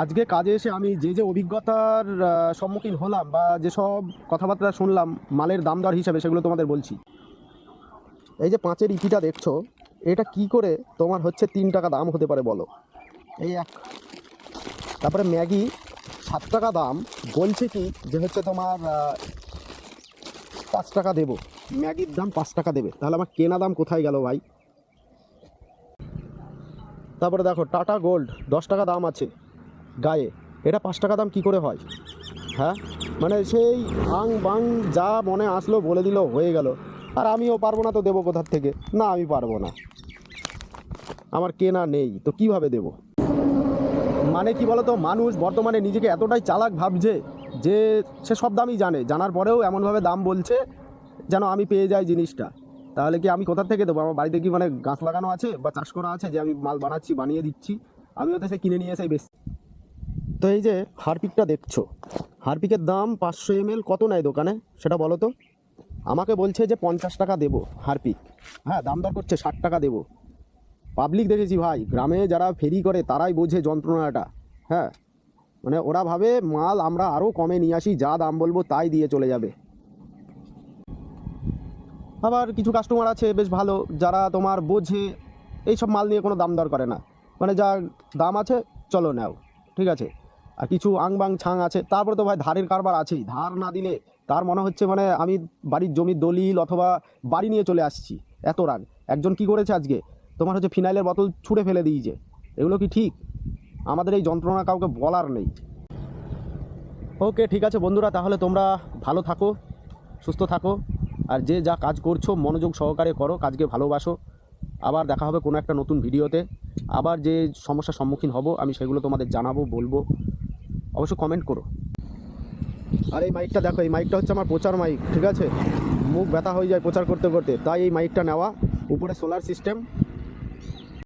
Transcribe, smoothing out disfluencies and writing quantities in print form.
আজকে কাজে এসে আমি যে অভিজ্ঞতার সম্মুখীন হলাম বা যেসব কথাবার্তা শুনলাম মালের দাম দর হিসাবে, সেগুলো তোমাদের বলছি। এই যে 5-এর ইপিটা দেখছো, এটা কি করে তোমার হচ্ছে 3 টাকা দাম হতে পারে বলো? এই এক। তারপরে ম্যাগি 7 টাকা দাম, বলছে কি যে হচ্ছে তোমার 5 টাকা দেবো। ম্যাগির দাম 5 টাকা দেবে, তাহলে আমার কেনা দাম কোথায় গেল ভাই? তারপরে দেখো টাটা গোল্ড 10 টাকা দাম আছে গায়ে, এটা 5 টাকা দাম কি করে হয়? হ্যাঁ, মানে সেই আং বাং যা মনে আসলো বলে দিল, হয়ে গেল। আর আমিও পারবো না তো দেবো কোথার থেকে? না, আমি পারবো না, আমার কেনা নেই তো কিভাবে দেব? মানে কি বলতো, মানুষ বর্তমানে নিজেকে এতটাই চালাক ভাবছে যে সে সব দামই জানে, জানার পরেও এমনভাবে দাম বলছে যেন আমি পেয়ে যাই জিনিসটা। তাহলে কি আমি কোথা থেকে দেবো? আমার বাড়িতে কি মানে গাছ লাগানো আছে বা চাষ করা আছে যে আমি মাল বানাচ্ছি, বানিয়ে দিচ্ছি? আমি হয়তো সে কিনে নিয়ে এসেই বেশি। তো এই যে হারপিকটা দেখছো, হারপিকের দাম 500 ml কত নেয় দোকানে সেটা বলো তো? আমাকে বলছে যে 50 টাকা দেবো হারপিক। হ্যাঁ, দাম দর করছে 60 টাকা দেবো। পাবলিক দেখেছি ভাই, গ্রামে যারা ফেরি করে তারাই বোঝে যন্ত্রণাটা। হ্যাঁ, মানে ওরা ভাবে মাল আমরা আরও কমে নিয়ে আসি, যা দাম বলবো তাই দিয়ে চলে যাবে। আবার কিছু কাস্টমার আছে বেশ ভালো, যারা তোমার বোঝে, এইসব মাল নিয়ে কোনো দাম দর করে না, মানে যা দাম আছে চলো নাও, ঠিক আছে। আর কিছু আংবাং ছাং আছে, তারপরে তো ভাই ধারের কারবার আছেই। ধার না দিলে তার মনে হচ্ছে মানে আমি বাড়ির জমির দলিল অথবা বাড়ি নিয়ে চলে আসছি, এত রাগ। একজন কি করেছে আজকে, তোমার হচ্ছে ফিনাইলের বোতল ছুঁড়ে ফেলে দিয়েছে। এগুলো কি ঠিক? আমাদের এই যন্ত্রণা কাউকে বলার নেই। ওকে, ঠিক আছে বন্ধুরা, তাহলে তোমরা ভালো থাকো, সুস্থ থাকো, আর যে যা কাজ করছো মনোযোগ সহকারে করো, কাজকে ভালোবাসো। আবার দেখা হবে কোনো একটা নতুন ভিডিওতে। আবার যে সমস্যার সম্মুখীন হব আমি সেগুলো তোমাদের জানাবো, বলবো, অবশ্যই কমেন্ট করো। আর এই মাইকটা দেখো, এই মাইকটা হচ্ছে আমার প্রচার মাইক, ঠিক আছে। মুখ ব্যথা হয়ে যায় প্রচার করতে করতে, তাই এই মাইকটা নেওয়া। উপরে সোলার সিস্টেম,